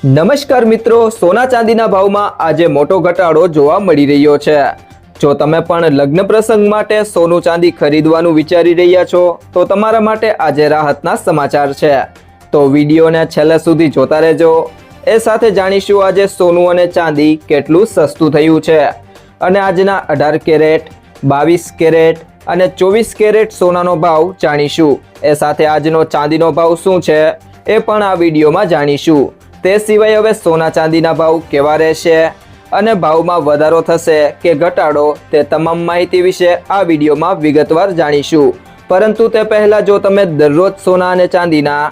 નમસ્કાર મિત્રો, સોના ચાંદીના ભાવમાં આજે મોટો ઘટાડો જોવા મળી રહ્યો છે। જો તમે પણ લગ્ન પ્રસંગ માટે સોનું ચાંદી ખરીદવાનું વિચારી રહ્યા છો તો તમારા માટે આજે રાહતના સમાચાર છે। તો વિડીયોને છેલ્લે સુધી જોતા રહેજો। એ સાથે જાણીશું આજે સોનું અને ચાંદી કેટલું સસ્તું થયું છે અને આજના 18 કેરેટ, 22 કેરેટ અને 24 કેરેટ સોનાનો ભાવ જાણીશું। એ સાથે આજનો ચાંદીનો ભાવ શું છે એ પણ આ વિડીયોમાં જાણીશું। તે સિવાય હવે સોના ચાંદીના ભાવ કેવા રહેશે અને ભાવમાં વધારો થશે કે ઘટાડો તે તમામ માહિતી વિશે આ વિડીયોમાં વિગતવાર જાણીશું। પરંતુ તે પહેલા જો તમે દરરોજ સોના અને ચાંદીના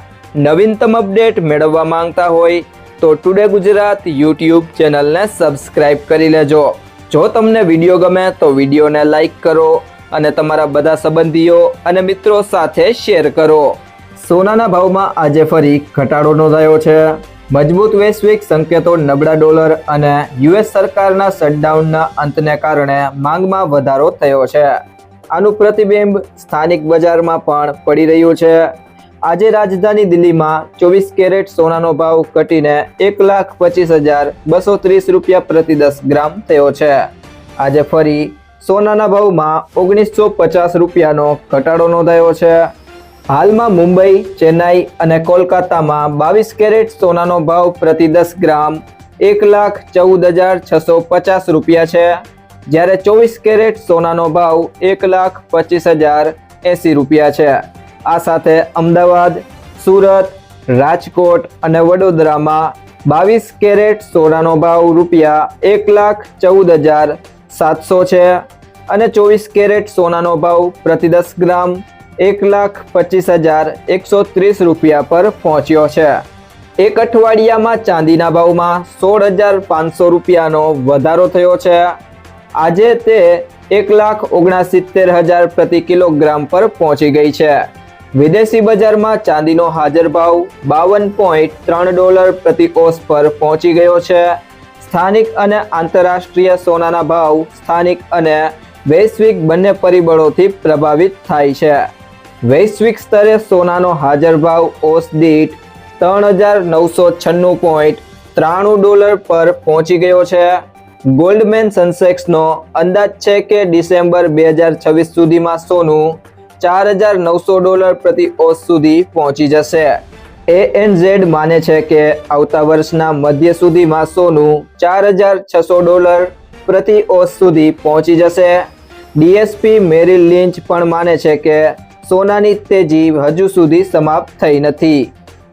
નવીનતમ અપડેટ મેળવવા માંગતા હોય તો ટુડે ગુજરાત યુટ્યુબ ચેનલને સબસ્ક્રાઇબ કરી લેજો। જો તમને વિડીયો ગમે તો વિડીયોને લાઈક કરો અને તમારા બધા સંબંધીઓ અને મિત્રો સાથે શેર કરો। સોનાના ભાવમાં આજે ફરી ઘટાડો નોંધાયો છે। મજબૂત વૈશ્વિક સંકેતો, નબળા ડોલર અને યુએસ સરકારના શટડાઉનના અંતને કારણે માંગમાં વધારો થયો છે। આનું પ્રતિબિંબ સ્થાનિક બજારમાં પણ પડી રહ્યું છે। આજે રાજધાની દિલ્હીમાં 24 કેરેટ સોનાનો ભાવ ઘટીને 1,25,230 રૂપિયા પ્રતિ 10 ગ્રામ થયો છે। આજે ફરી સોનાના ભાવમાં 1950 રૂપિયાનો ઘટાડો નોંધાયો છે। હાલમાં મુંબઈ, ચેન્નાઈ અને કોલકાતામાં 22 કેરેટ સોનાનો ભાવ પ્રતિ 10 ગ્રામ 1,14,650 રૂપિયા છે, જ્યારે 24 કેરેટ સોનાનો ભાવ 1,25,080 રૂપિયા છે। આ સાથે અમદાવાદ, સુરત, રાજકોટ અને વડોદરામાં 22 કેરેટ સોનાનો ભાવ રૂપિયા 1,14,700 છે અને 24 કેરેટ સોનાનો ભાવ પ્રતિ 10 ગ્રામ 1,25,130 રૂપિયા પર પહોંચ્યો છે। એક અઠવાડિયામાં ચાંદીના ભાવમાં 16,500 રૂપિયાનો વધારો થયો છે। આજે તે 1,69,000 પ્રતિ કિલોગ્રામ પર પહોંચી ગઈ છે। વિદેશી બજારમાં ચાંદીનો હાજર ભાવ $52.3 પ્રતિ ઓસ પર પહોંચી ગયો છે। સ્થાનિક અને આંતરરાષ્ટ્રીય સોનાના ભાવ સ્થાનિક અને વૈશ્વિક બંને પરિબળોથી પ્રભાવિત થાય છે। વૈશ્વિક સ્તરે સોનાનો હાજર ભાવ ઓસ દીઠ $3,996.93 પર પહોંચી ગયો છે। ગોલ્ડમેન સનસેક્સનો અંદાજ છે કે ડિસેમ્બર 2026 સુધીમાં સોનું $4,900 પ્રતિ ઓસ સુધી પહોંચી જશે। ANZ માને છે કે આવતા વર્ષના મધ્ય સુધીમાં સોનું $4,600 પ્રતિ ઓસ સુધી પહોંચી જશે। ડીએસપી મેરિલ લિંચ પણ માને છે કે સોનાની તેજી હજુ સુધી સમાપ્ત થઈ નથી।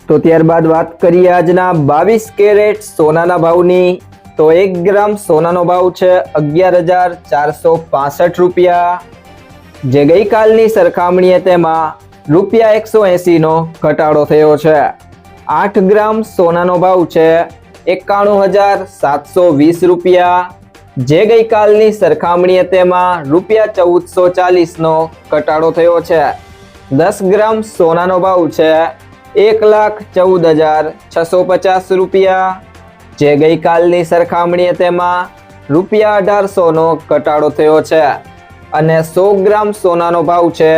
તો ત્યારબાદ વાત કરીએ આજના 22 કેરેટ સોનાના ભાવની। તો 1 ગ્રામ સોનાનો ભાવ છે 11,465 રૂપિયા, જે ગઈકાલની સરખામણીએ તેમાં રૂપિયા 180નો ઘટાડો થયો છે। 8 ગ્રામ સોનાનો ભાવ છે 91,720 રૂપિયા, જે ગઈકાલની સરખામણીએ તેમાં રૂપિયા 1,440નો ઘટાડો થયો છે। 10 ગ્રામ સોનાનો ભાવ છે 1,14,650 રૂપિયા, જે ગઈકાલની સરખામણીએ તેમાં રૂપિયા 1,800નો ઘટાડો થયો છે અને 100 ગ્રામ સોનાનો ભાવ છે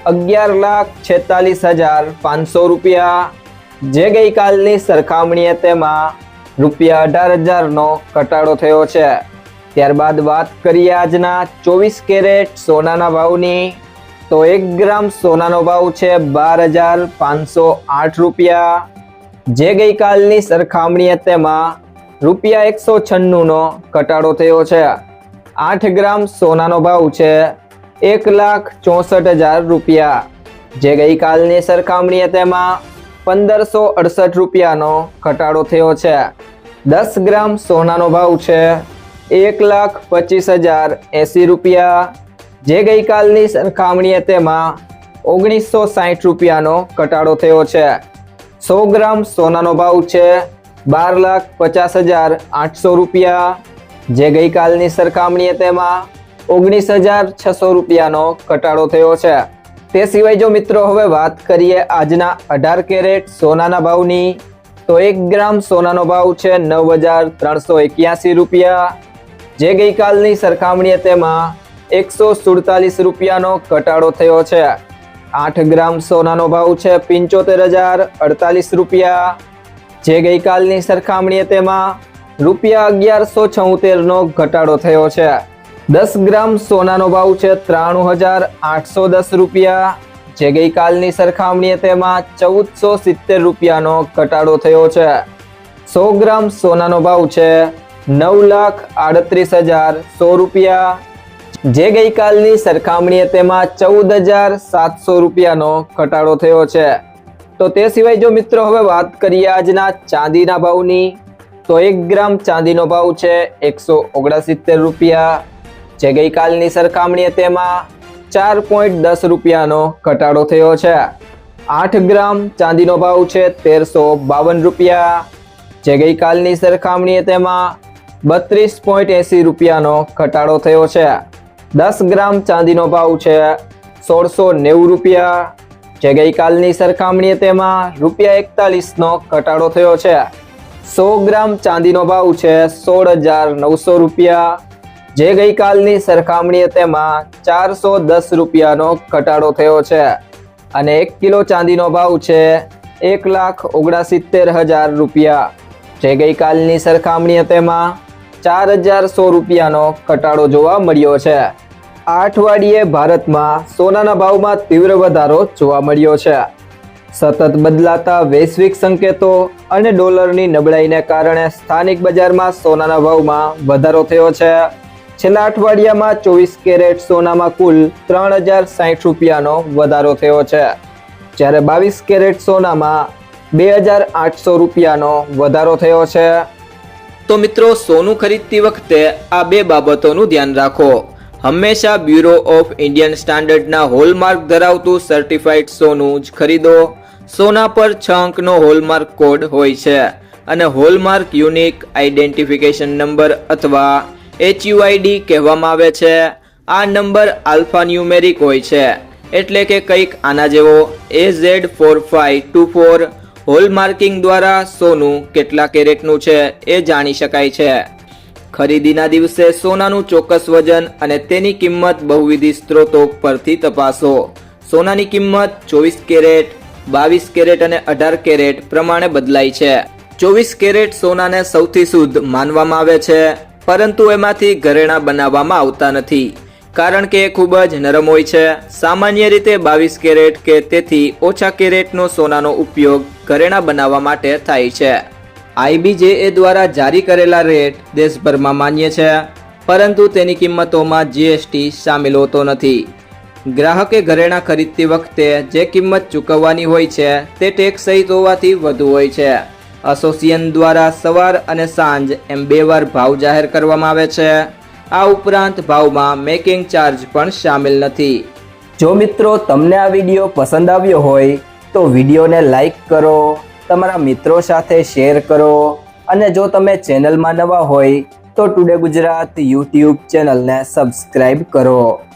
11,46,500 રૂપિયા, જે ગઈકાલની સરખામણીએ તેમાં રૂપિયા 18,000નો ઘટાડો થયો છે। ત્યારબાદ વાત કરીએ આજના 24 કેરેટ સોનાના ભાવની। તો 1 ગ્રામ સોનાનો ભાવ છે 12,508 રૂપિયા, જે ગઈકાલની સરખામણીએ તેમાં રૂપિયા 196નો ઘટાડો થયો છે। 8 ગ્રામ સોનાનો ભાવ છે 1,64,000 રૂપિયા, જે ગઈકાલની સરખામણીએ તેમાં 1,568 રૂપિયાનો ઘટાડો થયો છે। 10 ગ્રામ સોનાનો ભાવ છે 1,25,080 રૂપિયા, જે ગઈકાલની સરખામણીએ તેમાં 1,960 રૂપિયાનો ઘટાડો થયો છે। 100 ગ્રામ સોનાનો ભાવ છે 12,50,800 રૂપિયા, જે ગઈકાલની સરખામણીએ તેમાં 19,600 રૂપિયાનો ઘટાડો થયો છે। તે સિવાય જો મિત્રો હવે વાત કરીએ આજના 18 કેરેટ સોનાના ભાવની। તો 1 ગ્રામ સોનાનો ભાવ છે 9,381 રૂપિયા, જે ગઈકાલની સરખામણીએ તેમાં 147 રૂપિયાનો ઘટાડો થયો છે। 8 ગ્રામ સોનાનો ભાવ છે 75,048 રૂપિયા, જે ગઈકાલની સરખામણીએ તેમાં ₹1176નો ઘટાડો થયો છે. 10 ગ્રામ સોનાનો ભાવ છે ₹93,810, જે ગઈકાલની સરખામણીએ તેમાં ₹1470નો ઘટાડો થયો છે. 100 ગ્રામ સોનાનો ભાવ છે ₹9,38,100, જે ગઈકાલની સરખામણીએ તેમાં ₹14,700નો ઘટાડો થયો છે. તો તે સિવાય જો મિત્રો હવે વાત કરીએ આજના ચાંદીના ભાવની, તો 1 ગ્રામ ચાંદીનો ભાવ છે ₹169, જે ગઈકાલની સરખામણીએ તેમાં ₹4.10નો ઘટાડો થયો છે. 8 ગ્રામ ચાંદીનો ભાવ છે ₹1,352, જે ગઈકાલની સરખામણીએ તેમાં ₹32.80નો ઘટાડો થયો છે. 10 ગ્રામ ચાંદીનો ભાવ છે ₹1,690, જે ગઈકાલની સરખામણીએ તેમાં ₹41નો ઘટાડો થયો છે. 100 ગ્રામ ચાંદીનો ભાવ છે ₹16,900, જે ગઈકાલની સરખામણીએ તેમાં ₹410નો ઘટાડો થયો છે. અને 1 કિલો ચાંદીનો ભાવ છે ₹1,69,000, જે ગઈકાલની સરખામણીએ તેમાં ₹4,100નો ઘટાડો જોવા મળ્યો છે. આ અઠવાડિયે ભારતમાં સોનાના ભાવમાં તીવ્ર વધારો જોવા મળ્યો છે. સતત બદલાતા વૈશ્વિક સંકેતો અને ડોલરની નબળાઈને કારણે સ્થાનિક બજારમાં સોનાના ભાવમાં વધારો થયો છે. છેલ્લા અઠવાડિયામાં 24 કેરેટ સોનામાં કુલ ₹3,060નો વધારો થયો છે, જ્યારે 22 કેરેટ સોનામાં ₹2,800નો વધારો થયો છે. તો મિત્રો, સોનું ખરીદતી વખતે આ બે બાબતોનું ધ્યાન રાખો. હંમેશા બ્યુરો ઓફ ઇન્ડિયન સ્ટાન્ડર્ડના હોલમાર્ક ધરાવતું સર્ટિફાઈડ સોનું જ ખરીદો. સોના પર 6 અંકનો હોલમાર્ક કોડ હોય છે અને હોલમાર્ક યુનિક આઇડેન્ટિફિકેશન નંબર અથવા HUID કહેવામાં આવે છે. આ નંબર આલ્ફાન્યુમેરિક હોય છે, એટલે કે કંઈક આના જેવો AZ4524. હોલમાર્કિંગ દ્વારા સોનું કેટલા કેરેટનું છે એ જાણી શકાય છે. ખરીદીના દિવસે સોનાનું ચોક્કસ વજન અને તેની કિંમત બહુવિધ સ્ત્રોતો પરથી તપાસો. સોનાની કિંમત 24 કેરેટ, 22 કેરેટ અને 18 કેરેટ પ્રમાણે બદલાય છે. 24 કેરેટ સોનાને સૌથી શુદ્ધ માનવામાં આવે છે, પરંતુ એમાંથી ઘરેણાં બનાવવામાં આવતા નથી, કારણ કે એ ખૂબ જ નરમ હોય છે. સામાન્ય રીતે 22 કેરેટ કે તેથી ઓછા કેરેટનો સોનાનો ઉપયોગ ઘરેણાં બનાવવા માટે થાય છે. IBJA દ્વારા જારી કરેલા રેટ દેશભરમાં માન્ય છે, પરંતુ તેની કિંમતોમાં GST સામેલ હોતો નથી. ગ્રાહકે ઘરેણાં ખરીદતી વખતે જે કિંમત ચૂકવવાની હોય છે તે ટેક્સ સહિત હોવાથી વધુ હોય છે. એસોસિએશન દ્વારા સવાર અને સાંજ એમ 2 વાર ભાવ જાહેર કરવામાં આવે છે. આ ઉપરાંત ભાવમાં મેકિંગ ચાર્જ પણ સામેલ નથી. જો મિત્રો તમને આ વિડીયો પસંદ આવ્યો હોય તો વિડીયોને લાઈક કરો, તમારા મિત્રો સાથે શેર કરો, અને જો તમે ચેનલમાં નવા હોય તો ટુડે ગુજરાત યુટ્યુબ ચેનલને સબસ્ક્રાઇબ કરો.